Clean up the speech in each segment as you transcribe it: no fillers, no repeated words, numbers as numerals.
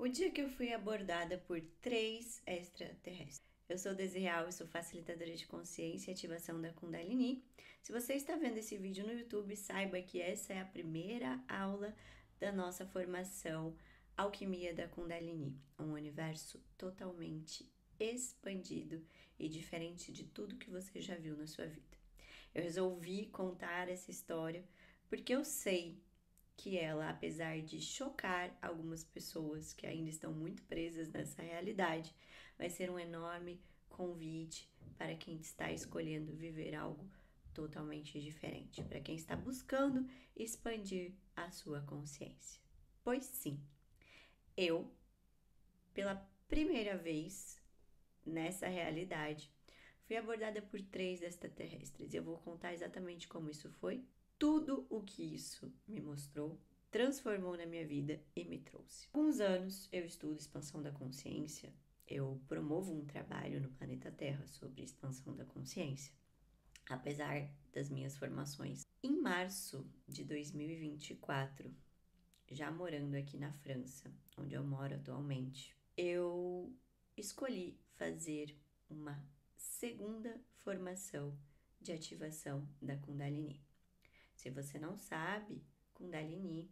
O dia que eu fui abordada por 3 extraterrestres. Eu sou Desi Real e sou facilitadora de consciência e ativação da Kundalini. Se você está vendo esse vídeo no YouTube, saiba que essa é a primeira aula da nossa formação Alquimia da Kundalini, um universo totalmente expandido e diferente de tudo que você já viu na sua vida. Eu resolvi contar essa história porque eu sei que ela, apesar de chocar algumas pessoas que ainda estão muito presas nessa realidade, vai ser um enorme convite para quem está escolhendo viver algo totalmente diferente, para quem está buscando expandir a sua consciência. Pois sim, eu, pela primeira vez nessa realidade, fui abordada por 3 extraterrestres e eu vou contar exatamente como isso foi. Tudo o que isso me mostrou, transformou na minha vida e me trouxe. Há alguns anos eu estudo expansão da consciência, eu promovo um trabalho no planeta Terra sobre expansão da consciência, apesar das minhas formações. Em março de 2024, já morando aqui na França, onde eu moro atualmente, eu escolhi fazer uma segunda formação de ativação da Kundalini. Se você não sabe, Kundalini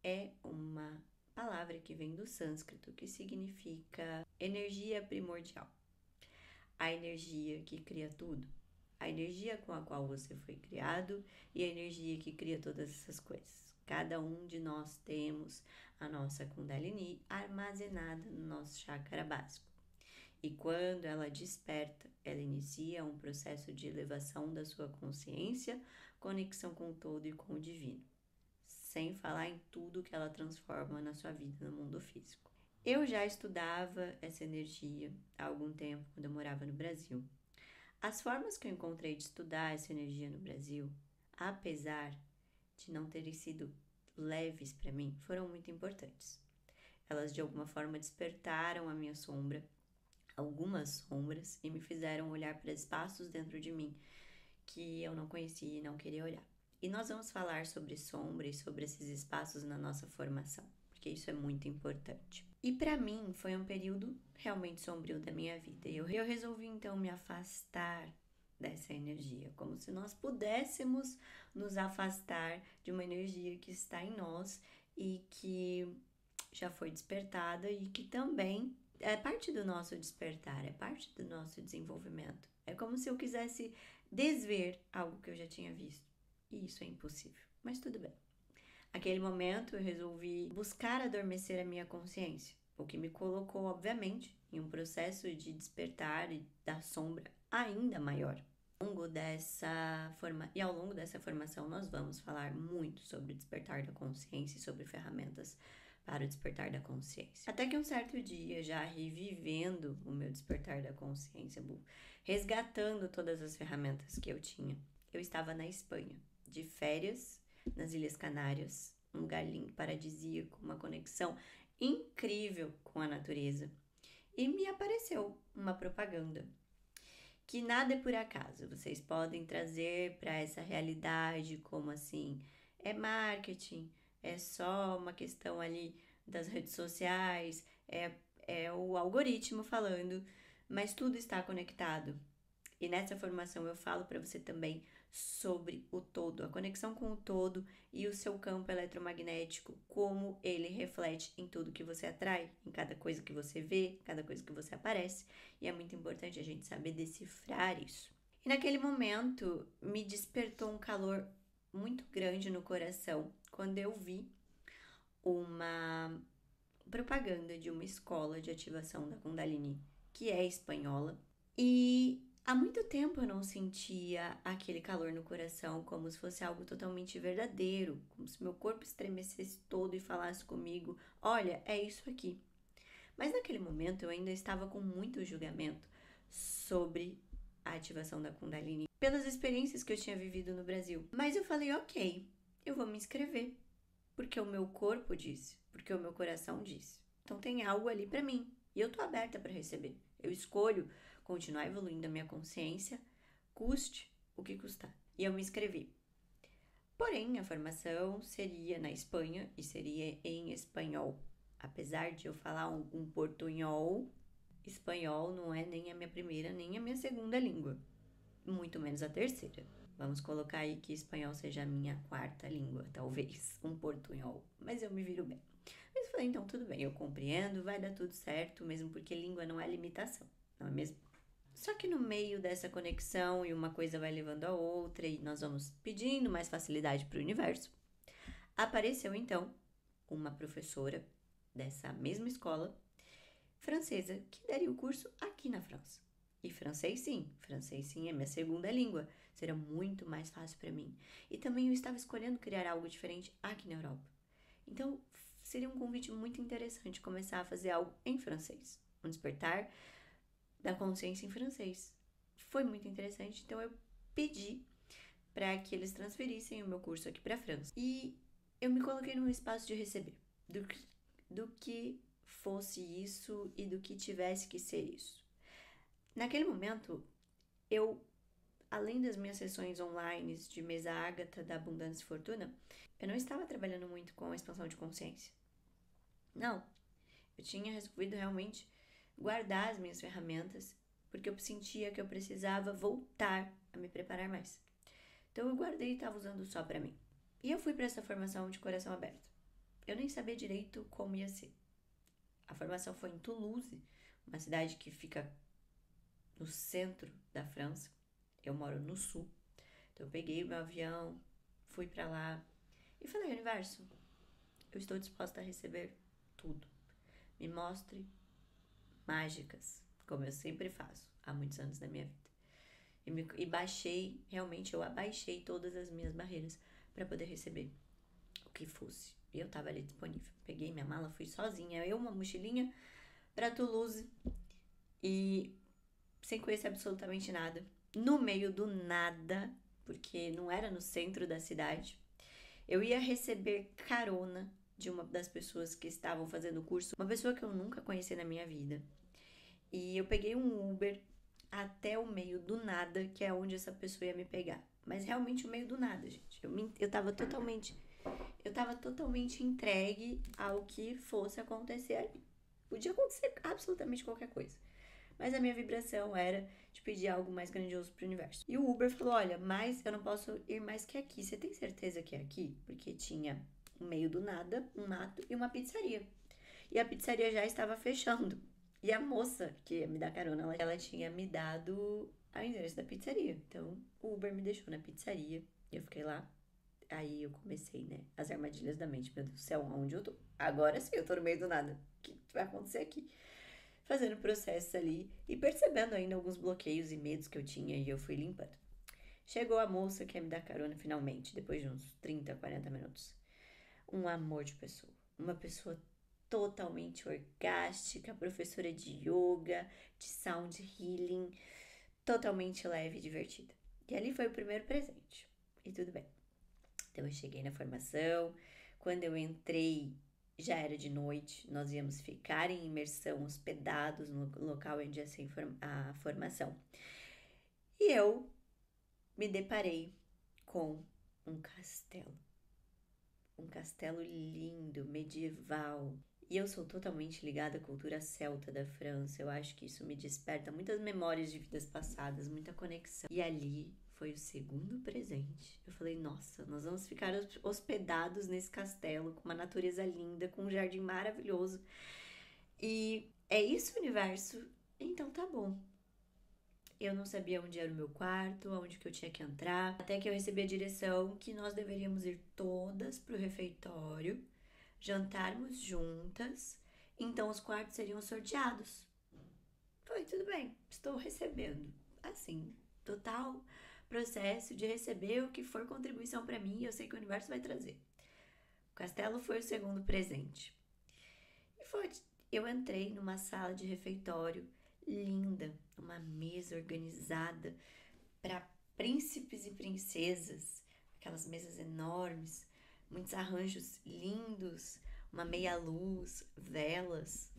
é uma palavra que vem do sânscrito que significa energia primordial. A energia que cria tudo, a energia com a qual você foi criado e a energia que cria todas essas coisas. Cada um de nós temos a nossa Kundalini armazenada no nosso chakra básico. E quando ela desperta, ela inicia um processo de elevação da sua consciência, conexão com o todo e com o divino, sem falar em tudo que ela transforma na sua vida no mundo físico. Eu já estudava essa energia há algum tempo, quando eu morava no Brasil. As formas que eu encontrei de estudar essa energia no Brasil, apesar de não terem sido leves para mim, foram muito importantes. Elas de alguma forma despertaram a minha sombra, algumas sombras, e me fizeram olhar para espaços dentro de mim que eu não conhecia e não queria olhar. E nós vamos falar sobre sombra e sobre esses espaços na nossa formação, porque isso é muito importante. E para mim foi um período realmente sombrio da minha vida. Eu resolvi então me afastar dessa energia, como se nós pudéssemos nos afastar de uma energia que está em nós e que já foi despertada e que também é parte do nosso despertar, é parte do nosso desenvolvimento. É como se eu quisesse desver algo que eu já tinha visto. E isso é impossível, mas tudo bem. Naquele momento eu resolvi buscar adormecer a minha consciência, o que me colocou, obviamente, em um processo de despertar e da sombra ainda maior. Ao longo dessa formação nós vamos falar muito sobre o despertar da consciência e sobre ferramentas para o despertar da consciência. Até que um certo dia, já revivendo o meu despertar da consciência, resgatando todas as ferramentas que eu tinha, eu estava na Espanha, de férias, nas Ilhas Canárias, um lugar lindo, paradisíaco, uma conexão incrível com a natureza. E me apareceu uma propaganda, que nada é por acaso, vocês podem trazer para essa realidade como assim, é marketing, é só uma questão ali das redes sociais, é o algoritmo falando, mas tudo está conectado. E nessa formação eu falo para você também sobre o todo, a conexão com o todo e o seu campo eletromagnético, como ele reflete em tudo que você atrai, em cada coisa que você vê, cada coisa que você aparece. E é muito importante a gente saber decifrar isso. E naquele momento me despertou um calor muito grande no coração quando eu vi uma propaganda de uma escola de ativação da Kundalini, que é espanhola, e há muito tempo eu não sentia aquele calor no coração, como se fosse algo totalmente verdadeiro, como se meu corpo estremecesse todo e falasse comigo, olha, é isso aqui. Mas naquele momento eu ainda estava com muito julgamento sobre a ativação da Kundalini, pelas experiências que eu tinha vivido no Brasil. Mas eu falei, ok, eu vou me inscrever, porque o meu corpo disse, porque o meu coração disse. Então tem algo ali para mim e eu tô aberta para receber. Eu escolho continuar evoluindo a minha consciência, custe o que custar. E eu me inscrevi. Porém, a formação seria na Espanha e seria em espanhol. Apesar de eu falar um portunhol, espanhol não é nem a minha primeira nem a minha segunda língua, muito menos a terceira. Vamos colocar aí que espanhol seja a minha quarta língua, talvez, um portunhol, mas eu me viro bem. Mas eu falei, então tudo bem, eu compreendo, vai dar tudo certo, mesmo porque língua não é limitação, não é mesmo? Só que no meio dessa conexão e uma coisa vai levando a outra e nós vamos pedindo mais facilidade para o universo, apareceu então uma professora dessa mesma escola francesa que daria o curso aqui na França. E francês sim é minha segunda língua, será muito mais fácil para mim. E também eu estava escolhendo criar algo diferente aqui na Europa. Então, seria um convite muito interessante começar a fazer algo em francês, um despertar da consciência em francês. Foi muito interessante, então eu pedi para que eles transferissem o meu curso aqui para a França. E eu me coloquei num espaço de receber, do que fosse isso e do que tivesse que ser isso. Naquele momento, eu, além das minhas sessões online de mesa ágata da Abundância e Fortuna, eu não estava trabalhando muito com a expansão de consciência. Não, eu tinha resolvido realmente guardar as minhas ferramentas, porque eu sentia que eu precisava voltar a me preparar mais. Então eu guardei e estava usando só para mim. E eu fui para essa formação de coração aberto. Eu nem sabia direito como ia ser. A formação foi em Toulouse, uma cidade que fica no centro da França. Eu moro no sul. Então eu peguei o meu avião, fui para lá e falei, universo, eu estou disposta a receber tudo. Me mostre mágicas, como eu sempre faço há muitos anos da minha vida. E baixei, realmente eu abaixei todas as minhas barreiras para poder receber o que fosse. E eu tava ali disponível. Peguei minha mala, fui sozinha, eu uma mochilinha para Toulouse e sem conhecer absolutamente nada, no meio do nada, porque não era no centro da cidade. Eu ia receber carona de uma das pessoas que estavam fazendo o curso, uma pessoa que eu nunca conheci na minha vida. E eu peguei um Uber até o meio do nada, que é onde essa pessoa ia me pegar. Mas realmente o meio do nada, gente. Eu tava totalmente entregue ao que fosse acontecer ali. Podia acontecer absolutamente qualquer coisa. Mas a minha vibração era de pedir algo mais grandioso pro universo. E o Uber falou, olha, mas eu não posso ir mais que aqui. Você tem certeza que é aqui? Porque tinha no meio do nada, um mato e uma pizzaria. E a pizzaria já estava fechando. E a moça que ia me dar carona, ela tinha me dado o endereço da pizzaria. Então, o Uber me deixou na pizzaria. E eu fiquei lá. Aí eu comecei, né? As armadilhas da mente. Meu Deus do céu, onde eu tô? Agora sim, eu tô no meio do nada. O que vai acontecer aqui? Fazendo processos ali e percebendo ainda alguns bloqueios e medos que eu tinha e eu fui limpando. Chegou a moça que ia me dar carona finalmente, depois de uns 30, 40 minutos. Um amor de pessoa. Uma pessoa totalmente orgástica, professora de yoga, de sound healing, totalmente leve e divertida. E ali foi o primeiro presente. E tudo bem. Então eu cheguei na formação, quando eu entrei já era de noite, nós íamos ficar em imersão, hospedados no local onde ia ser a formação. E eu me deparei com um castelo lindo, medieval. E eu sou totalmente ligada à cultura celta da França. Eu acho que isso me desperta muitas memórias de vidas passadas, muita conexão. E ali foi o segundo presente. Eu falei, nossa, nós vamos ficar hospedados nesse castelo, com uma natureza linda, com um jardim maravilhoso. E é isso, universo? Então tá bom. Eu não sabia onde era o meu quarto, onde que eu tinha que entrar, até que eu recebi a direção que nós deveríamos ir todas pro refeitório, jantarmos juntas, então os quartos seriam sorteados. Foi, tudo bem, estou recebendo. Assim, total processo de receber o que for contribuição para mim e eu sei que o universo vai trazer. O castelo foi o segundo presente. E foi, eu entrei numa sala de refeitório linda, uma mesa organizada para príncipes e princesas, aquelas mesas enormes, muitos arranjos lindos, uma meia-luz, velas,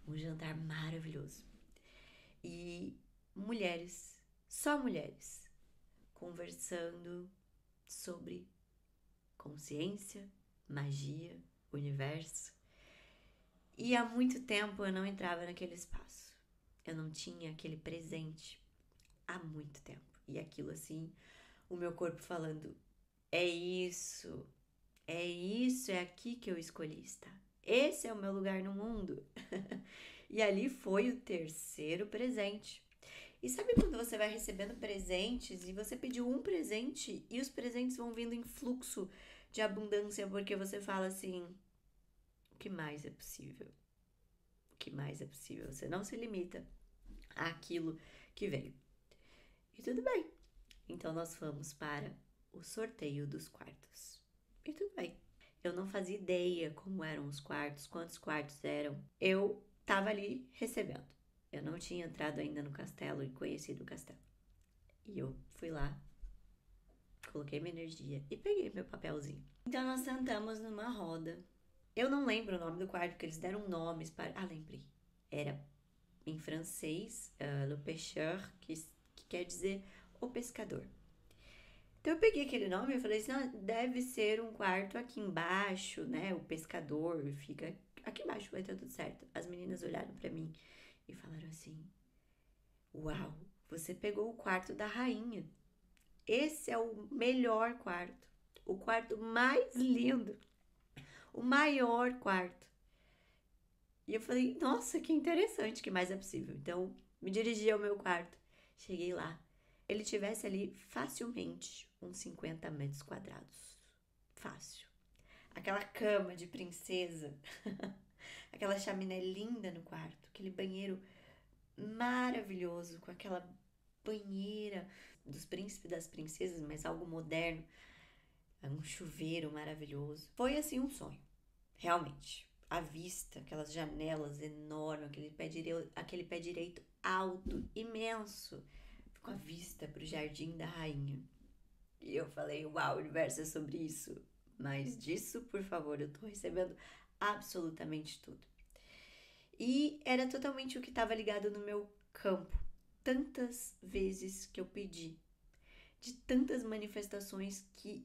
um jantar maravilhoso. E mulheres, só mulheres, conversando sobre consciência, magia, universo. E há muito tempo eu não entrava naquele espaço. Eu não tinha aquele presente há muito tempo. E aquilo assim, o meu corpo falando: é isso, é aqui que eu escolhi estar. Esse é o meu lugar no mundo. E ali foi o terceiro presente. E sabe quando você vai recebendo presentes e você pediu um presente e os presentes vão vindo em fluxo de abundância porque você fala assim: o que mais é possível? O que mais é possível? Você não se limita àquilo que veio. E tudo bem. Então nós fomos para o sorteio dos quartos. E tudo bem. Eu não fazia ideia como eram os quartos, quantos quartos eram. Eu tava ali recebendo. Eu não tinha entrado ainda no castelo e conhecido o castelo. E eu fui lá, coloquei minha energia e peguei meu papelzinho. Então nós sentamos numa roda. Eu não lembro o nome do quarto, porque eles deram nomes para... Ah, lembrei. Era em francês, le pêcheur, que quer dizer o pescador. Então eu peguei aquele nome e falei assim, não, deve ser um quarto aqui embaixo, né? O pescador fica aqui embaixo, vai estar tudo certo. As meninas olharam pra mim e falaram assim, uau, você pegou o quarto da rainha. Esse é o melhor quarto, o quarto mais lindo, o maior quarto. E eu falei, nossa, que interessante, que mais é possível? Então, me dirigi ao meu quarto. Cheguei lá. Ele tivesse ali facilmente uns 50 metros quadrados. Fácil. Aquela cama de princesa. Aquela chaminé linda no quarto. Aquele banheiro maravilhoso, com aquela banheira dos príncipes e das princesas, mas algo moderno. Um chuveiro maravilhoso. Foi assim um sonho. Realmente. A vista, aquelas janelas enormes, aquele pé direito alto, imenso, com a vista para o jardim da rainha. E eu falei, uau, o universo é sobre isso. Mas disso, por favor, eu tô recebendo absolutamente tudo. E era totalmente o que estava ligado no meu campo. Tantas vezes que eu pedi, de tantas manifestações que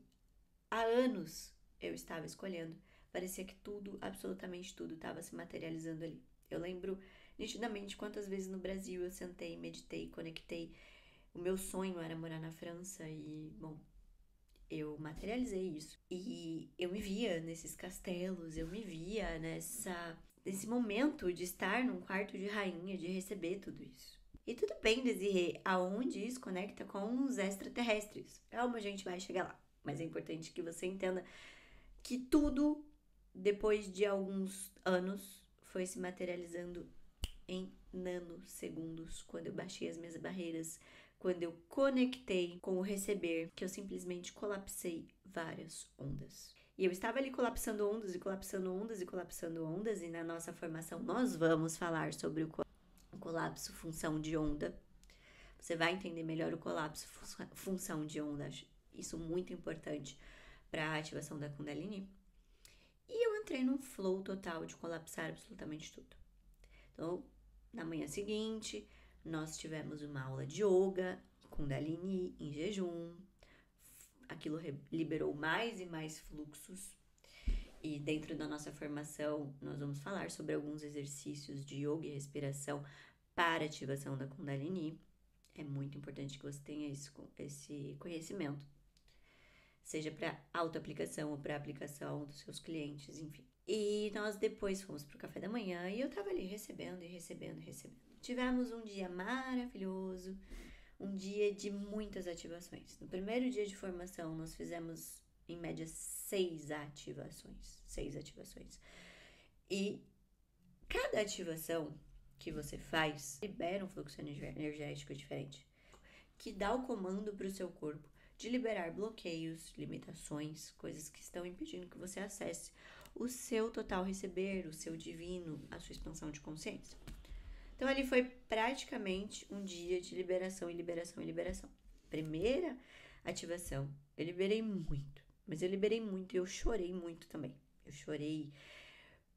há anos eu estava escolhendo. Parecia que tudo, absolutamente tudo, estava se materializando ali. Eu lembro nitidamente quantas vezes no Brasil eu sentei, meditei, conectei. O meu sonho era morar na França e, bom, eu materializei isso. E eu me via nesses castelos, eu me via nesse momento de estar num quarto de rainha, de receber tudo isso. E tudo bem, Desirê, aonde isso conecta com os extraterrestres? Calma, a gente vai chegar lá. Mas é importante que você entenda que tudo, depois de alguns anos, foi se materializando em nanosegundos, quando eu baixei as minhas barreiras, quando eu conectei com o receber, que eu simplesmente colapsei várias ondas. E eu estava ali colapsando ondas e colapsando ondas e colapsando ondas, e na nossa formação nós vamos falar sobre o colapso função de onda. Você vai entender melhor o colapso função de onda, isso muito importante para a ativação da Kundalini. E eu entrei num flow total de colapsar absolutamente tudo. Então, na manhã seguinte, nós tivemos uma aula de yoga, Kundalini, em jejum. Aquilo liberou mais e mais fluxos. E dentro da nossa formação, nós vamos falar sobre alguns exercícios de yoga e respiração para ativação da Kundalini. É muito importante que você tenha esse conhecimento. Seja para auto-aplicação ou para aplicação dos seus clientes, enfim. E nós depois fomos pro café da manhã e eu tava ali recebendo e recebendo e recebendo. Tivemos um dia maravilhoso, um dia de muitas ativações. No primeiro dia de formação, nós fizemos, em média, 6 ativações. E cada ativação que você faz libera um fluxo energético diferente, que dá o comando para o seu corpo de liberar bloqueios, limitações, coisas que estão impedindo que você acesse o seu total receber, o seu divino, a sua expansão de consciência. Então, ali foi praticamente um dia de liberação e liberação e liberação. Primeira ativação, eu liberei muito, mas eu liberei muito e eu chorei muito também. Eu chorei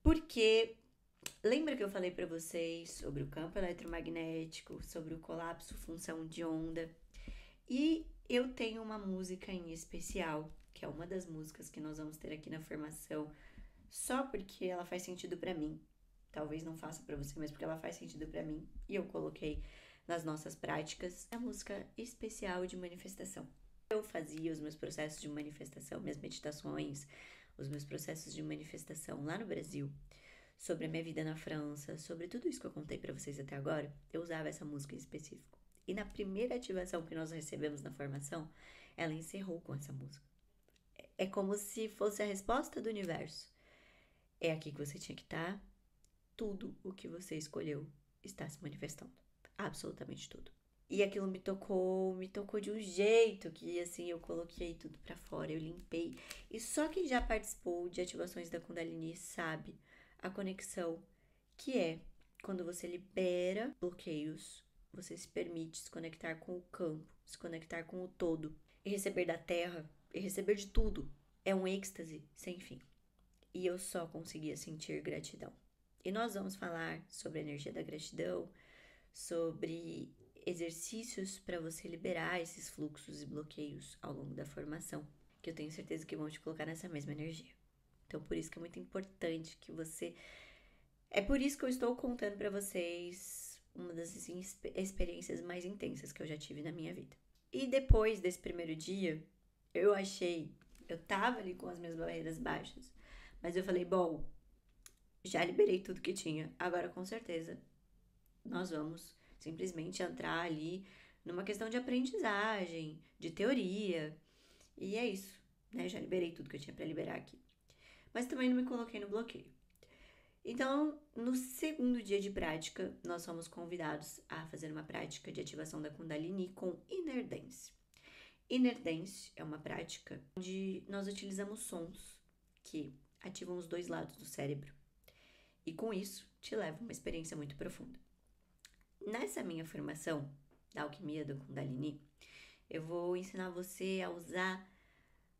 porque lembra que eu falei para vocês sobre o campo eletromagnético, sobre o colapso função de onda? E eu tenho uma música em especial, que é uma das músicas que nós vamos ter aqui na formação, só porque ela faz sentido para mim. talvez não faça pra você, mas porque ela faz sentido pra mim e eu coloquei nas nossas práticas, é a música especial de manifestação. Eu fazia os meus processos de manifestação, minhas meditações, os meus processos de manifestação lá no Brasil, sobre a minha vida na França, sobre tudo isso que eu contei pra vocês até agora, eu usava essa música em específico. E na primeira ativação que nós recebemos na formação, ela encerrou com essa música. É como se fosse a resposta do universo. É aqui que você tinha que estar. Tudo o que você escolheu está se manifestando. Absolutamente tudo. E aquilo me tocou de um jeito que, assim, eu coloquei tudo pra fora, eu limpei. E só quem já participou de ativações da Kundalini sabe a conexão que é quando você libera bloqueios, você se permite se conectar com o campo, se conectar com o todo e receber da terra e receber de tudo. É um êxtase sem fim. E eu só conseguia sentir gratidão. E nós vamos falar sobre a energia da gratidão, sobre exercícios para você liberar esses fluxos e bloqueios ao longo da formação, que eu tenho certeza que vão te colocar nessa mesma energia. Então, por isso que é muito importante que você... É por isso que eu estou contando para vocês uma das experiências mais intensas que eu já tive na minha vida. E depois desse primeiro dia, eu tava ali com as minhas barreiras baixas, mas eu falei, bom, já liberei tudo que tinha, agora com certeza nós vamos simplesmente entrar ali numa questão de aprendizagem, de teoria, e é isso, né? Já liberei tudo que eu tinha para liberar aqui. Mas também não me coloquei no bloqueio. Então, no segundo dia de prática, nós fomos convidados a fazer uma prática de ativação da Kundalini com Inner Dance. Inner Dance é uma prática onde nós utilizamos sons que ativam os dois lados do cérebro. E com isso, te leva a uma experiência muito profunda. Nessa minha formação da alquimia do Kundalini, eu vou ensinar você a usar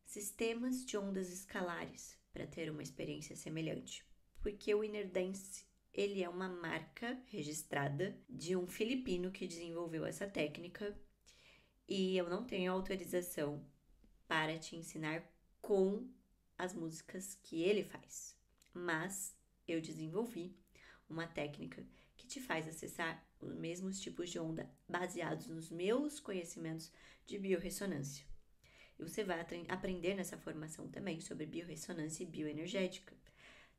sistemas de ondas escalares para ter uma experiência semelhante. Porque o Inner Dance, ele é uma marca registrada de um filipino que desenvolveu essa técnica e eu não tenho autorização para te ensinar com as músicas que ele faz. Mas eu desenvolvi uma técnica que te faz acessar os mesmos tipos de onda baseados nos meus conhecimentos de biorressonância. E você vai aprender nessa formação também sobre biorressonância e bioenergética.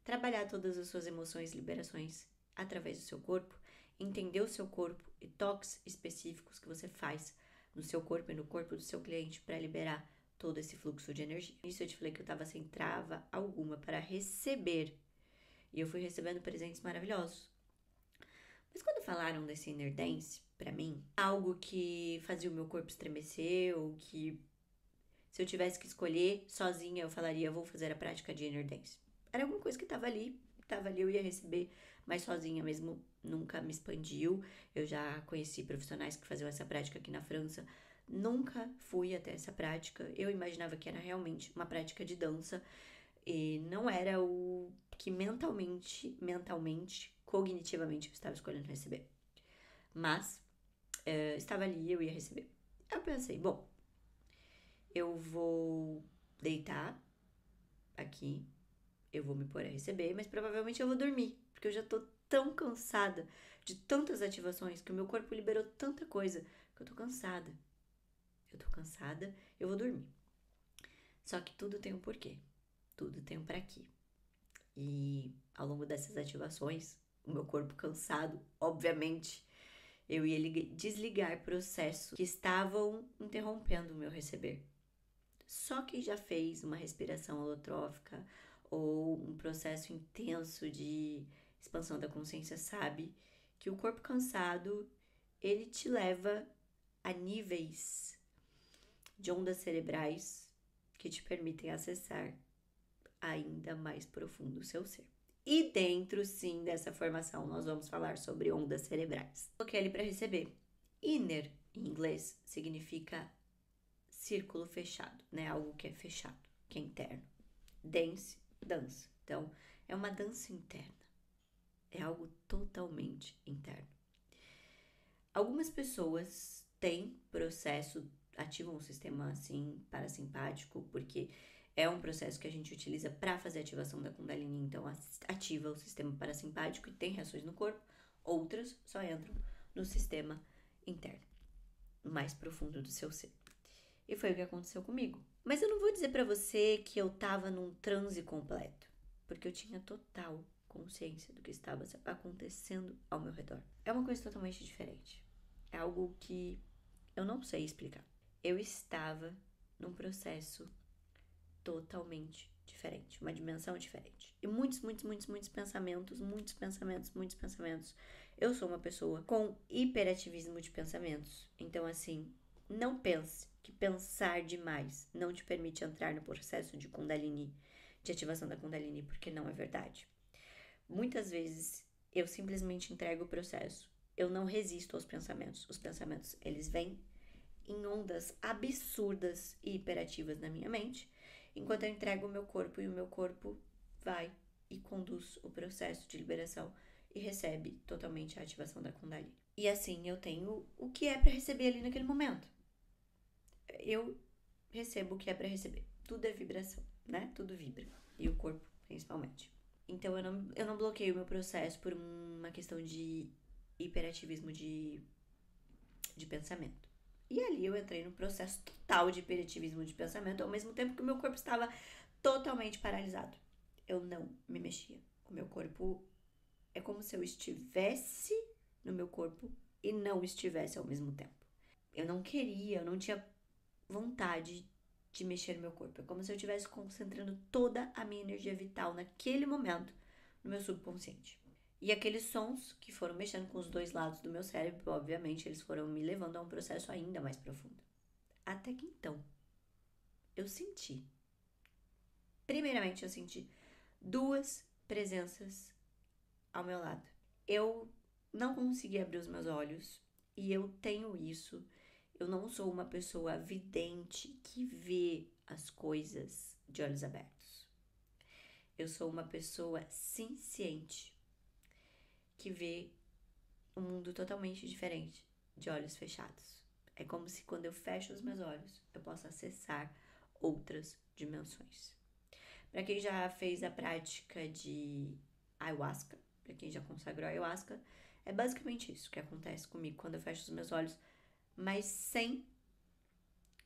Trabalhar todas as suas emoções e liberações através do seu corpo, entender o seu corpo e toques específicos que você faz no seu corpo e no corpo do seu cliente para liberar todo esse fluxo de energia. Isso eu te falei que eu estava sem trava alguma para receber. E eu fui recebendo presentes maravilhosos. Mas quando falaram desse Inner Dance, pra mim, algo que fazia o meu corpo estremecer, ou que se eu tivesse que escolher sozinha, eu falaria, vou fazer a prática de Inner Dance. Era alguma coisa que tava ali, eu ia receber, mas sozinha mesmo nunca me expandiu. Eu já conheci profissionais que faziam essa prática aqui na França, nunca fui até essa prática. Eu imaginava que era realmente uma prática de dança, e não era o que mentalmente, cognitivamente eu estava escolhendo receber. Mas estava ali, eu ia receber. Eu pensei, bom, eu vou deitar aqui, eu vou me pôr a receber, mas provavelmente eu vou dormir, porque eu já tô tão cansada de tantas ativações, que o meu corpo liberou tanta coisa, que eu tô cansada. Eu vou dormir. Só que tudo tem um porquê. Tudo tem um pra quê. E ao longo dessas ativações, o meu corpo cansado, obviamente, eu ia desligar processos que estavam interrompendo o meu receber. Só quem já fez uma respiração holotrófica ou um processo intenso de expansão da consciência sabe que o corpo cansado, ele te leva a níveis de ondas cerebrais que te permitem acessar ainda mais profundo o seu ser. E dentro, sim, dessa formação, nós vamos falar sobre ondas cerebrais. Coloquei ali para receber. Inner, em inglês, significa círculo fechado, né? Algo que é fechado, que é interno. Dance, dança. Então, é uma dança interna. É algo totalmente interno. Algumas pessoas têm processo, ativam o sistema assim parasimpático, porque É um processo que a gente utiliza para fazer a ativação da Kundalini, então ativa o sistema parasimpático e tem reações no corpo, outras só entram no sistema interno, mais profundo do seu ser. E foi o que aconteceu comigo. Mas eu não vou dizer para você que eu tava num transe completo, porque eu tinha total consciência do que estava acontecendo ao meu redor. É uma coisa totalmente diferente. É algo que eu não sei explicar. Eu estava num processo totalmente diferente, uma dimensão diferente. E muitos pensamentos. Eu sou uma pessoa com hiperativismo de pensamentos. Então, assim, não pense que pensar demais não te permite entrar no processo de Kundalini, de ativação da Kundalini, porque não é verdade. Muitas vezes eu simplesmente entrego o processo. Eu não resisto aos pensamentos. Os pensamentos, eles vêm em ondas absurdas e hiperativas na minha mente, enquanto eu entrego o meu corpo e o meu corpo vai e conduz o processo de liberação e recebe totalmente a ativação da Kundalini. E assim eu tenho o que é para receber ali naquele momento. Eu recebo o que é para receber. Tudo é vibração, né? Tudo vibra. E o corpo, principalmente. Então eu não bloqueio o meu processo por uma questão de hiperativismo de pensamento. E ali eu entrei num processo total de hiperativismo de pensamento, ao mesmo tempo que o meu corpo estava totalmente paralisado. Eu não me mexia. O meu corpo é como se eu estivesse no meu corpo e não estivesse ao mesmo tempo. Eu não tinha vontade de mexer no meu corpo. É como se eu estivesse concentrando toda a minha energia vital naquele momento no meu subconsciente. E aqueles sons que foram mexendo com os dois lados do meu cérebro, obviamente, eles foram me levando a um processo ainda mais profundo. Até que então, eu senti. Primeiramente, eu senti duas presenças ao meu lado. Eu não consegui abrir os meus olhos e eu tenho isso. Eu não sou uma pessoa vidente que vê as coisas de olhos abertos. Eu sou uma pessoa ciente que vê um mundo totalmente diferente de olhos fechados. É como se quando eu fecho os meus olhos, eu possa acessar outras dimensões. Para quem já fez a prática de ayahuasca, para quem já consagrou ayahuasca, é basicamente isso que acontece comigo quando eu fecho os meus olhos, mas sem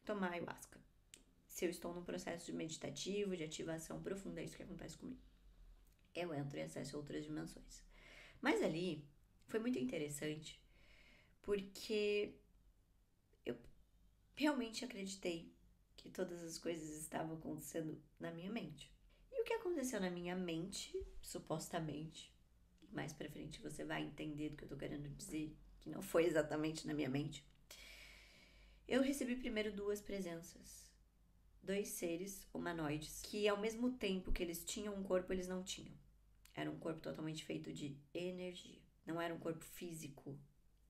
tomar ayahuasca. Se eu estou num processo de meditativo, de ativação profunda, é isso que acontece comigo. Eu entro e acesso outras dimensões. Mas ali foi muito interessante, porque eu realmente acreditei que todas as coisas estavam acontecendo na minha mente. E o que aconteceu na minha mente, supostamente, mais pra frente você vai entender do que eu tô querendo dizer, que não foi exatamente na minha mente. Eu recebi primeiro duas presenças. Dois seres humanoides, que ao mesmo tempo que eles tinham um corpo, eles não tinham. Era um corpo totalmente feito de energia. Não era um corpo físico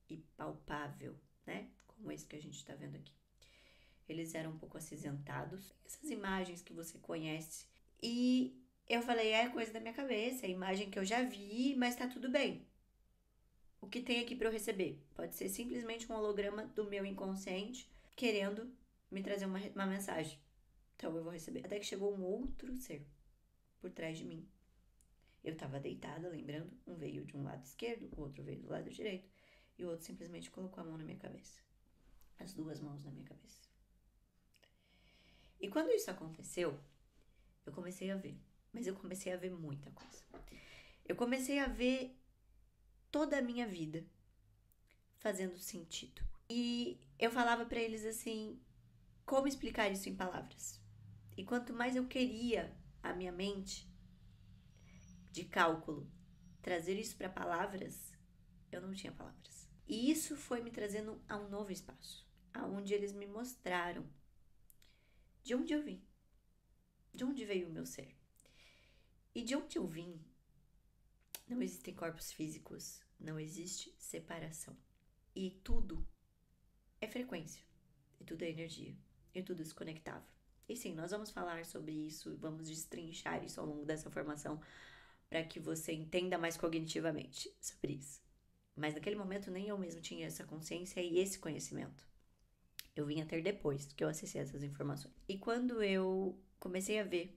e palpável, né? Como esse que a gente tá vendo aqui. Eles eram um pouco acinzentados. Essas imagens que você conhece. E eu falei, é coisa da minha cabeça, é imagem que eu já vi, mas tá tudo bem. O que tem aqui pra eu receber? Pode ser simplesmente um holograma do meu inconsciente querendo me trazer uma mensagem. Então eu vou receber. Até que chegou um outro ser por trás de mim. Eu tava deitada, lembrando, um veio de um lado esquerdo, o outro veio do lado direito, e o outro simplesmente colocou a mão na minha cabeça. As duas mãos na minha cabeça. E quando isso aconteceu, eu comecei a ver. Mas eu comecei a ver muita coisa. Eu comecei a ver toda a minha vida fazendo sentido. E eu falava pra eles assim, como explicar isso em palavras? E quanto mais eu queria a minha mente de cálculo trazer isso para palavras, eu não tinha palavras. E isso foi me trazendo a um novo espaço, aonde eles me mostraram de onde eu vim, de onde veio o meu ser. E de onde eu vim, não existem corpos físicos, não existe separação. E tudo é frequência, e tudo é energia, e tudo é desconectável. E sim, nós vamos falar sobre isso, vamos destrinchar isso ao longo dessa formação para que você entenda mais cognitivamente sobre isso. Mas naquele momento nem eu mesmo tinha essa consciência e esse conhecimento. Eu vim a ter depois que eu acessei essas informações. E quando eu comecei a ver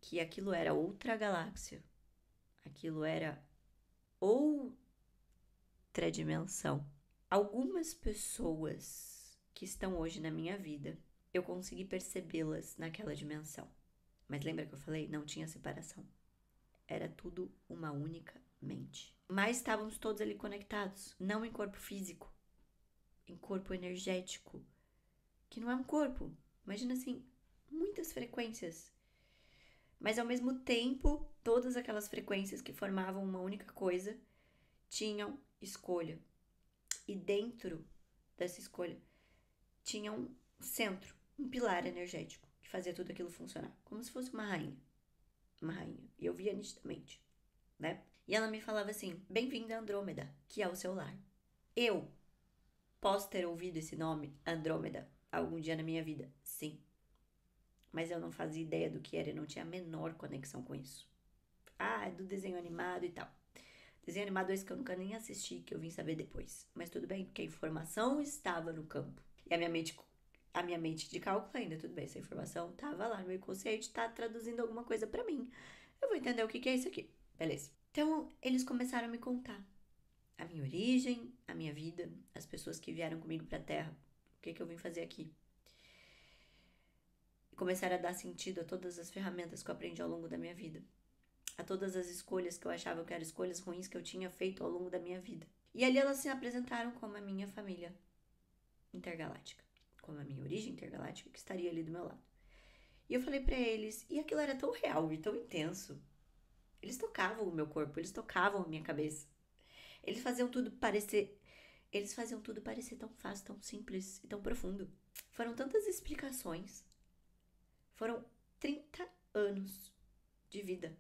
que aquilo era outra galáxia, aquilo era outra dimensão. Algumas pessoas que estão hoje na minha vida, eu consegui percebê-las naquela dimensão. Mas lembra que eu falei? Não tinha separação. Era tudo uma única mente. Mas estávamos todos ali conectados, não em corpo físico, em corpo energético, que não é um corpo. Imagina assim, muitas frequências. Mas ao mesmo tempo, todas aquelas frequências que formavam uma única coisa tinham escolha. E dentro dessa escolha tinha um centro, um pilar energético que fazia tudo aquilo funcionar, como se fosse uma rainha. Uma rainha. E eu via nitidamente, né? E ela me falava assim: bem-vinda a Andrômeda, que é o seu lar. Eu posso ter ouvido esse nome, Andrômeda, algum dia na minha vida, sim. Mas eu não fazia ideia do que era e não tinha a menor conexão com isso. Ah, é do desenho animado e tal. Desenho animado esse que eu nunca nem assisti, que eu vim saber depois. Mas tudo bem, porque a informação estava no campo. E a minha mente de cálculo ainda, tudo bem, essa informação estava lá no meu inconsciente, está traduzindo alguma coisa para mim. Eu vou entender o que é isso aqui. Beleza. Então, eles começaram a me contar a minha origem, a minha vida, as pessoas que vieram comigo para a Terra, o que eu vim fazer aqui. E começaram a dar sentido a todas as ferramentas que eu aprendi ao longo da minha vida. A todas as escolhas que eu achava que eram escolhas ruins que eu tinha feito ao longo da minha vida. E ali elas se apresentaram como a minha família intergaláctica, como a minha origem intergaláctica que estaria ali do meu lado. E eu falei pra eles, e aquilo era tão real e tão intenso. Eles tocavam o meu corpo, eles tocavam a minha cabeça. Eles faziam tudo parecer tão fácil, tão simples e tão profundo. Foram tantas explicações. Foram 30 anos de vida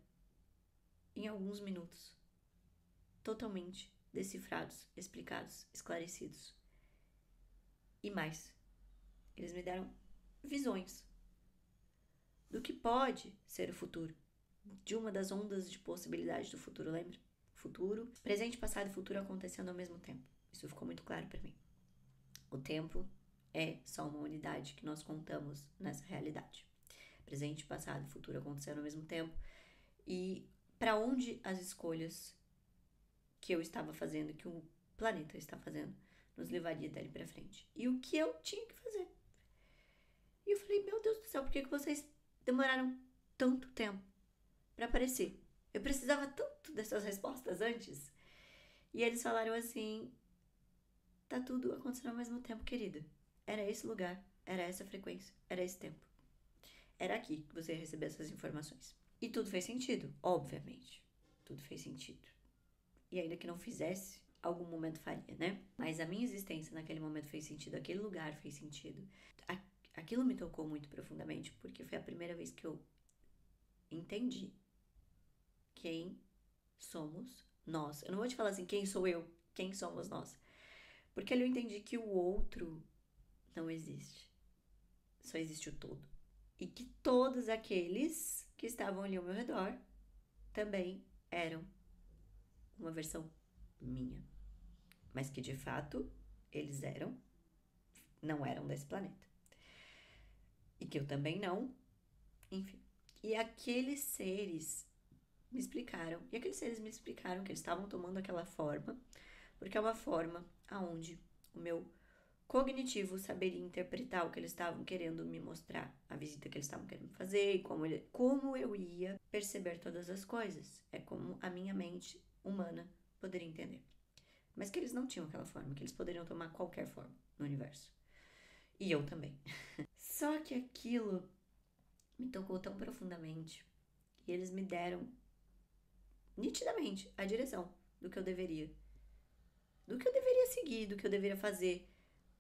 em alguns minutos. Totalmente decifrados, explicados, esclarecidos. E mais, eles me deram visões do que pode ser o futuro, de uma das ondas de possibilidade do futuro, lembra? Futuro, presente, passado e futuro acontecendo ao mesmo tempo. Isso ficou muito claro para mim. O tempo é só uma unidade que nós contamos nessa realidade. Presente, passado e futuro acontecendo ao mesmo tempo. E para onde as escolhas que eu estava fazendo, que o planeta está fazendo, nos levaria dali para frente. E o que eu tinha que fazer. E eu falei, meu Deus do céu, por que vocês demoraram tanto tempo para aparecer? Eu precisava tanto dessas respostas antes. E eles falaram assim, tá tudo acontecendo ao mesmo tempo, querida. Era esse lugar, era essa frequência, era esse tempo. Era aqui que você ia receber essas informações. E tudo fez sentido, obviamente. Tudo fez sentido. E ainda que não fizesse, algum momento faria, né? Mas a minha existência naquele momento fez sentido, aquele lugar fez sentido. Aquilo me tocou muito profundamente, porque foi a primeira vez que eu entendi quem somos nós. Eu não vou te falar assim, quem sou eu, quem somos nós. Porque ali eu entendi que o outro não existe. Só existe o todo. E que todos aqueles que estavam ali ao meu redor também eram uma versão minha. Mas que de fato eles não eram desse planeta. E que eu também não, enfim. E aqueles seres me explicaram que eles estavam tomando aquela forma, porque é uma forma aonde o meu cognitivo saberia interpretar o que eles estavam querendo me mostrar, a visita que eles estavam querendo fazer e como eu ia perceber todas as coisas. É como a minha mente humana poderia entender. Mas que eles não tinham aquela forma, que eles poderiam tomar qualquer forma no universo. E eu também. Só que aquilo me tocou tão profundamente e eles me deram nitidamente a direção do que eu deveria seguir, do que eu deveria fazer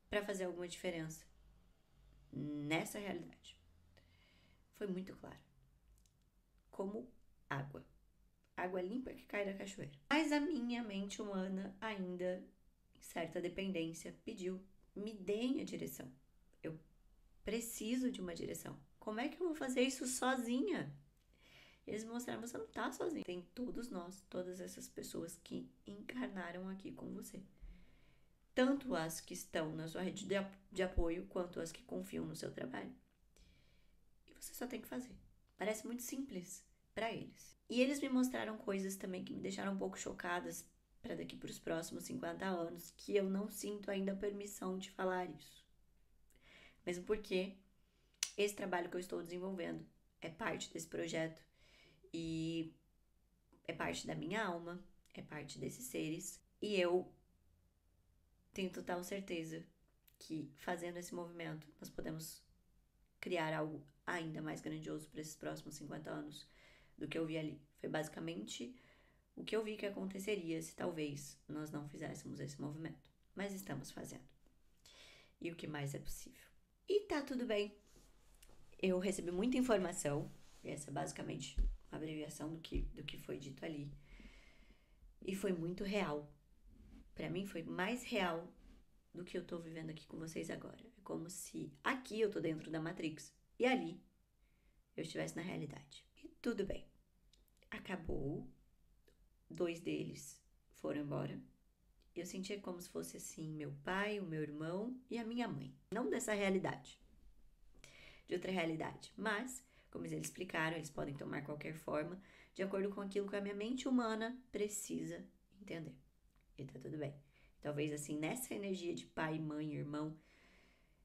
para fazer alguma diferença nessa realidade. Foi muito claro. Como água limpa que cai da cachoeira. Mas a minha mente humana ainda, em certa dependência, pediu, me deem a direção. Eu preciso de uma direção. Como é que eu vou fazer isso sozinha? Eles mostraram, você não tá sozinho. Tem todos nós, todas essas pessoas que encarnaram aqui com você. Tanto as que estão na sua rede de apoio, quanto as que confiam no seu trabalho. E você só tem que fazer. Parece muito simples para eles. E eles me mostraram coisas também que me deixaram um pouco chocadas para daqui para os próximos 50 anos, que eu não sinto ainda a permissão de falar isso. Mesmo porque esse trabalho que eu estou desenvolvendo é parte desse projeto e é parte da minha alma, é parte desses seres. E eu tenho total certeza que fazendo esse movimento nós podemos criar algo ainda mais grandioso para esses próximos 50 anos do que eu vi ali. Foi basicamente o que eu vi que aconteceria se talvez nós não fizéssemos esse movimento. Mas estamos fazendo. E o que mais é possível. E tá tudo bem. Eu recebi muita informação. Essa é basicamente uma abreviação do que foi dito ali. E foi muito real. Pra mim foi mais real do que eu tô vivendo aqui com vocês agora. É como se aqui eu tô dentro da Matrix e ali eu estivesse na realidade. E tudo bem. Acabou. 2 deles foram embora. Eu sentia como se fosse assim, meu pai, o meu irmão e a minha mãe. Não dessa realidade. De outra realidade. Mas, como eles explicaram, eles podem tomar qualquer forma de acordo com aquilo que a minha mente humana precisa entender. E tá tudo bem. Talvez assim, nessa energia de pai, mãe, irmão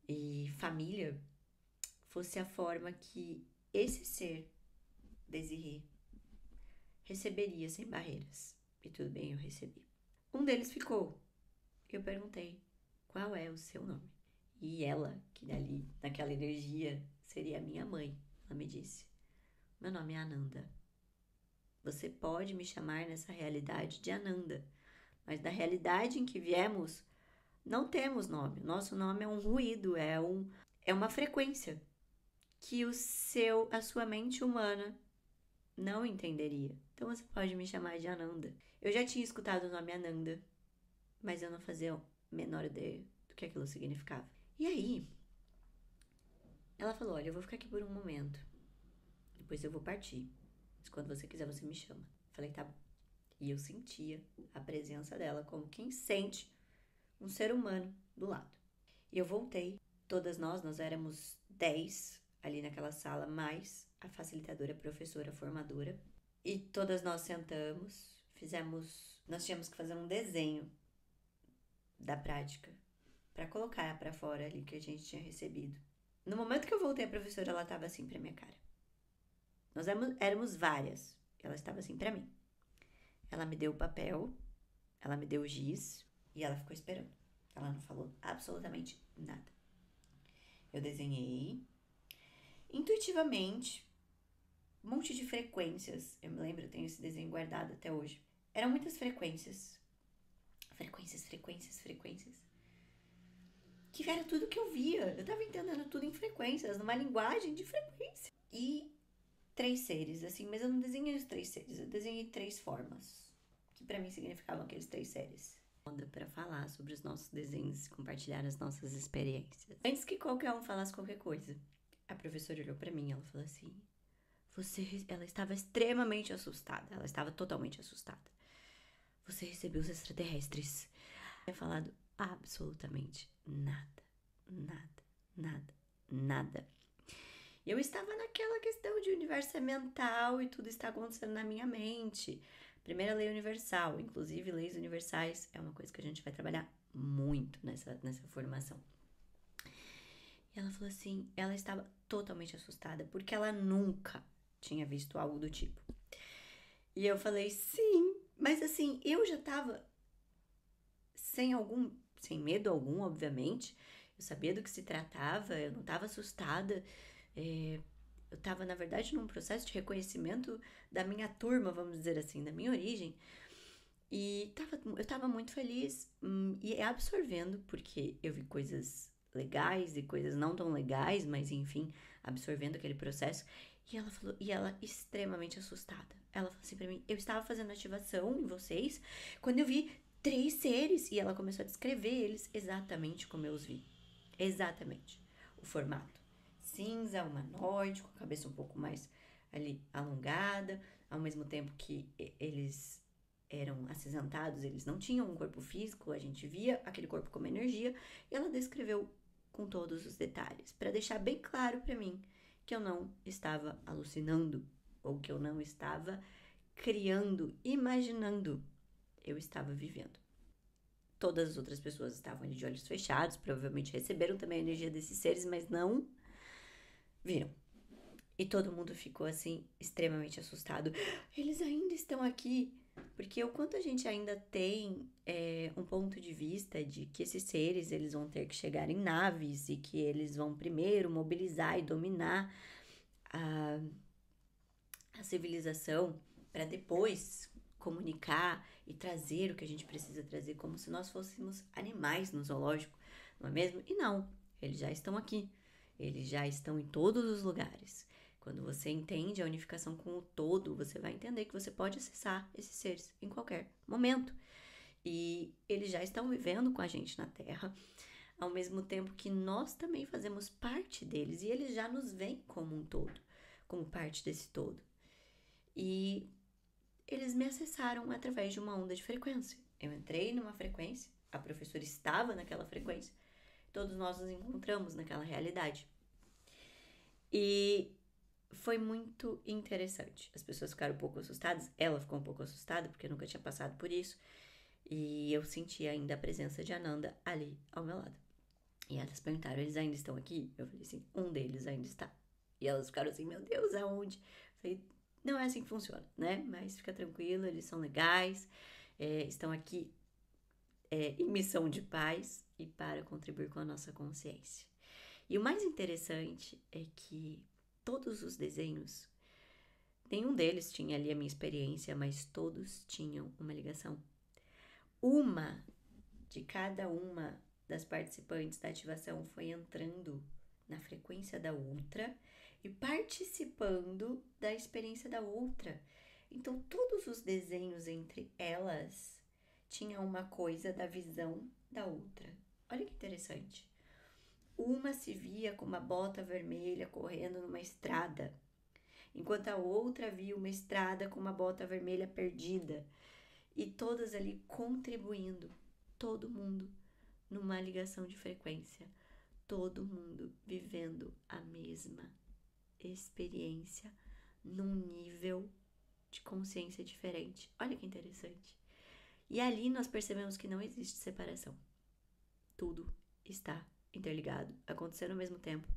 e família, fosse a forma que esse ser, Desirê, receberia sem barreiras. E tudo bem, eu recebi. Um deles ficou. Eu perguntei, qual é o seu nome? E ela, que dali, naquela energia, seria a minha mãe, ela me disse, meu nome é Ananda. Você pode me chamar nessa realidade de Ananda, mas da realidade em que viemos, não temos nome. Nosso nome é um ruído, é uma frequência que a sua mente humana não entenderia. Então você pode me chamar de Ananda. Eu já tinha escutado o nome Ananda, mas eu não fazia a menor ideia do que aquilo significava. E aí, ela falou, olha, eu vou ficar aqui por um momento. Depois eu vou partir. Mas quando você quiser, você me chama. Falei, tá bom. E eu sentia a presença dela como quem sente um ser humano do lado. E eu voltei. Todas nós éramos 10 ali naquela sala, mais a facilitadora, professora, formadora. E todas nós sentamos, nós tínhamos que fazer um desenho da prática para colocar para fora ali que a gente tinha recebido. No momento que eu voltei, a professora, ela estava assim pra minha cara. Nós éramos várias. Ela estava assim pra mim. Ela me deu o papel, ela me deu o giz e ela ficou esperando. Ela não falou absolutamente nada. Eu desenhei intuitivamente um monte de frequências. Eu me lembro, eu tenho esse desenho guardado até hoje. Eram muitas frequências. Frequências. Que era tudo que eu via. Eu tava entendendo tudo em frequências, numa linguagem de frequência. E 3 seres, assim, mas eu não desenhei os 3 seres, eu desenhei 3 formas, que pra mim significavam aqueles 3 seres. Para falar sobre os nossos desenhos, compartilhar as nossas experiências. Antes que qualquer um falasse qualquer coisa, a professora olhou pra mim e ela falou assim, ela estava extremamente assustada, ela estava totalmente assustada. Você recebeu os extraterrestres. Eu tinha falado absolutamente nada. Eu estava naquela questão de universo é mental e tudo está acontecendo na minha mente. Primeira lei universal, inclusive leis universais, é uma coisa que a gente vai trabalhar muito nessa formação. E ela falou assim, ela estava totalmente assustada, porque ela nunca tinha visto algo do tipo. E eu falei, sim, mas assim, eu já estava sem medo algum, obviamente. Eu sabia do que se tratava, eu não estava assustada. Eu estava, na verdade, num processo de reconhecimento da minha turma, vamos dizer assim, da minha origem. E eu estava muito feliz e absorvendo, porque eu vi coisas legais e coisas não tão legais, mas enfim, absorvendo aquele processo. E ela extremamente assustada. Ela falou assim pra mim, eu estava fazendo ativação em vocês quando eu vi 3 seres. E ela começou a descrever eles exatamente como eu os vi. Exatamente. O formato. Cinza, humanoide, com a cabeça um pouco mais ali alongada, ao mesmo tempo que eles eram acinzentados, eles não tinham um corpo físico, a gente via aquele corpo como energia, e ela descreveu com todos os detalhes, para deixar bem claro para mim que eu não estava alucinando, ou que eu não estava criando, imaginando. Eu estava vivendo. Todas as outras pessoas estavam ali de olhos fechados, provavelmente receberam também a energia desses seres, mas não viram. E todo mundo ficou assim, extremamente assustado. Eles ainda estão aqui. Porque o quanto a gente ainda tem um ponto de vista de que esses seres eles vão ter que chegar em naves e que eles vão primeiro mobilizar e dominar a civilização para depois comunicar e trazer o que a gente precisa trazer, como se nós fôssemos animais no zoológico, não é mesmo? E não, eles já estão aqui, eles já estão em todos os lugares. Quando você entende a unificação com o todo, você vai entender que você pode acessar esses seres em qualquer momento. E eles já estão vivendo com a gente na Terra, ao mesmo tempo que nós também fazemos parte deles e eles já nos veem como um todo, como parte desse todo. E eles me acessaram através de uma onda de frequência. Eu entrei numa frequência, a professora estava naquela frequência, todos nós nos encontramos naquela realidade. E foi muito interessante. As pessoas ficaram um pouco assustadas, ela ficou um pouco assustada porque eu nunca tinha passado por isso. E eu senti ainda a presença de Ananda ali ao meu lado. E elas perguntaram, eles ainda estão aqui? Eu falei assim, um deles ainda está. E elas ficaram assim, meu Deus, aonde? Eu falei, não é assim que funciona, né? Mas fica tranquilo, eles são legais, estão aqui em missão de paz e para contribuir com a nossa consciência. E o mais interessante é que todos os desenhos, nenhum deles tinha ali a minha experiência, mas todos tinham uma ligação. Uma de cada uma das participantes da ativação foi entrando na frequência da outra e participando da experiência da outra. Então, todos os desenhos entre elas tinham uma coisa da visão da outra. Olha que interessante. Uma se via com uma bota vermelha correndo numa estrada, enquanto a outra via uma estrada com uma bota vermelha perdida. E todas ali contribuindo, todo mundo numa ligação de frequência, todo mundo vivendo a mesma experiência num nível de consciência diferente. Olha que interessante. E ali nós percebemos que não existe separação. Tudo está interligado, acontecendo ao mesmo tempo.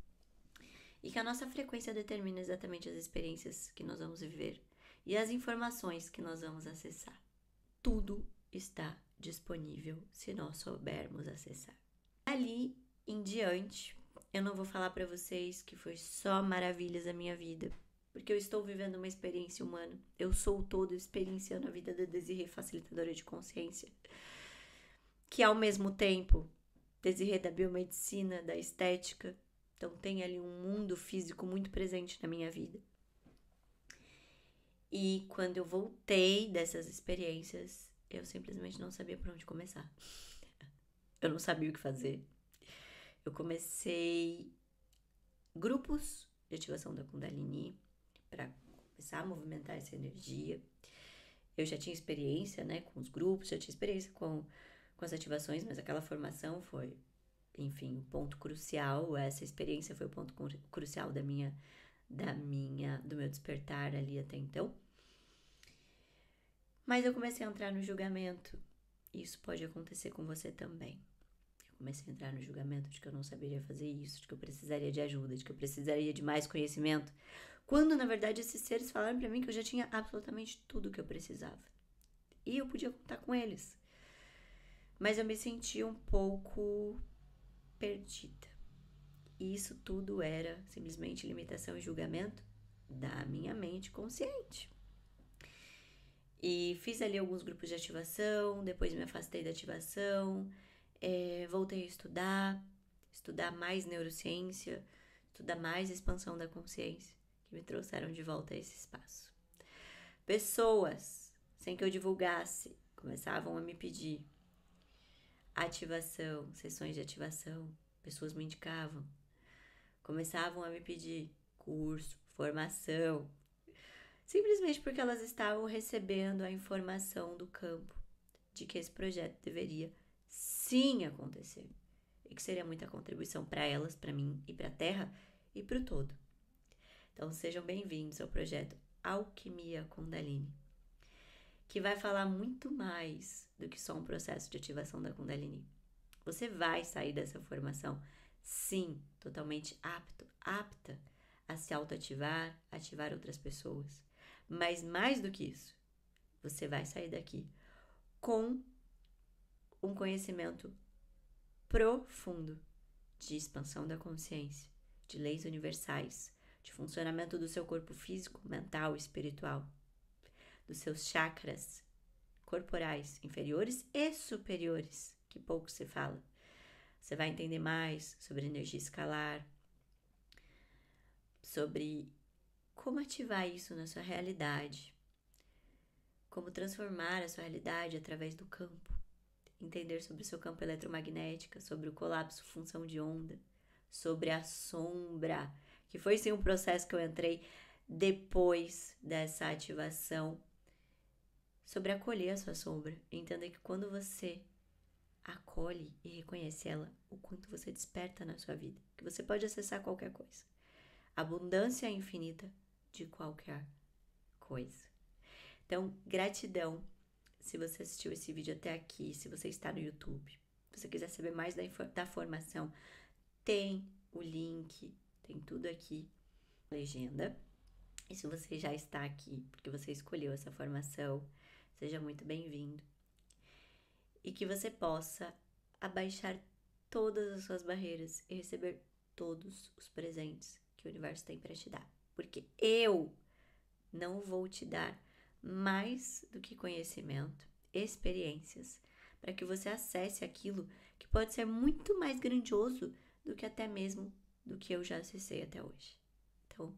E que a nossa frequência determina exatamente as experiências que nós vamos viver e as informações que nós vamos acessar. Tudo está disponível se nós soubermos acessar. Ali em diante, eu não vou falar para vocês que foi só maravilhas a minha vida, porque eu estou vivendo uma experiência humana. Eu sou o todo experienciando a vida da Desirê, facilitadora de consciência, que ao mesmo tempo, Desirê da biomedicina, da estética, então tem ali um mundo físico muito presente na minha vida. E quando eu voltei dessas experiências, eu simplesmente não sabia por onde começar. Eu não sabia o que fazer. Eu comecei grupos de ativação da Kundalini para começar a movimentar essa energia. Eu já tinha experiência, né, com os grupos, já tinha experiência com as ativações, mas aquela formação foi, enfim, o ponto crucial. Essa experiência foi o ponto crucial do meu despertar ali até então. Mas eu comecei a entrar no julgamento. Isso pode acontecer com você também. Eu comecei a entrar no julgamento de que eu não saberia fazer isso, de que eu precisaria de ajuda, de que eu precisaria de mais conhecimento. Quando, na verdade, esses seres falaram pra mim que eu já tinha absolutamente tudo que eu precisava. E eu podia contar com eles. Mas eu me senti um pouco perdida. E isso tudo era simplesmente limitação e julgamento da minha mente consciente. E fiz ali alguns grupos de ativação, depois me afastei da ativação, voltei a estudar mais neurociência, estudar mais expansão da consciência, que me trouxeram de volta a esse espaço. Pessoas, sem que eu divulgasse, começavam a me pedir ativação, sessões de ativação, pessoas me indicavam, começavam a me pedir curso, formação, simplesmente porque elas estavam recebendo a informação do campo de que esse projeto deveria sim acontecer e que seria muita contribuição para elas, para mim e para a Terra e para o todo. Então, sejam bem-vindos ao projeto Alquimia Kundalini, que vai falar muito mais do que só um processo de ativação da Kundalini. Você vai sair dessa formação, sim, totalmente apta a se autoativar, ativar outras pessoas. Mas mais do que isso, você vai sair daqui com um conhecimento profundo de expansão da consciência, de leis universais, de funcionamento do seu corpo físico, mental e espiritual, dos seus chakras corporais inferiores e superiores, que pouco se fala. Você vai entender mais sobre energia escalar, sobre como ativar isso na sua realidade, como transformar a sua realidade através do campo, entender sobre o seu campo eletromagnético, sobre o colapso função de onda, sobre a sombra, que foi sim um processo que eu entrei depois dessa ativação, sobre acolher a sua sombra, entender que quando você acolhe e reconhece ela, o quanto você desperta na sua vida, que você pode acessar qualquer coisa. Abundância infinita de qualquer coisa. Então, gratidão se você assistiu esse vídeo até aqui, se você está no YouTube. Se você quiser saber mais da formação, tem o link, tem tudo aqui na legenda. E se você já está aqui, porque você escolheu essa formação, seja muito bem-vindo. E que você possa abaixar todas as suas barreiras e receber todos os presentes que o universo tem para te dar. Porque eu não vou te dar mais do que conhecimento, experiências, para que você acesse aquilo que pode ser muito mais grandioso do que até mesmo do que eu já acessei até hoje. Então,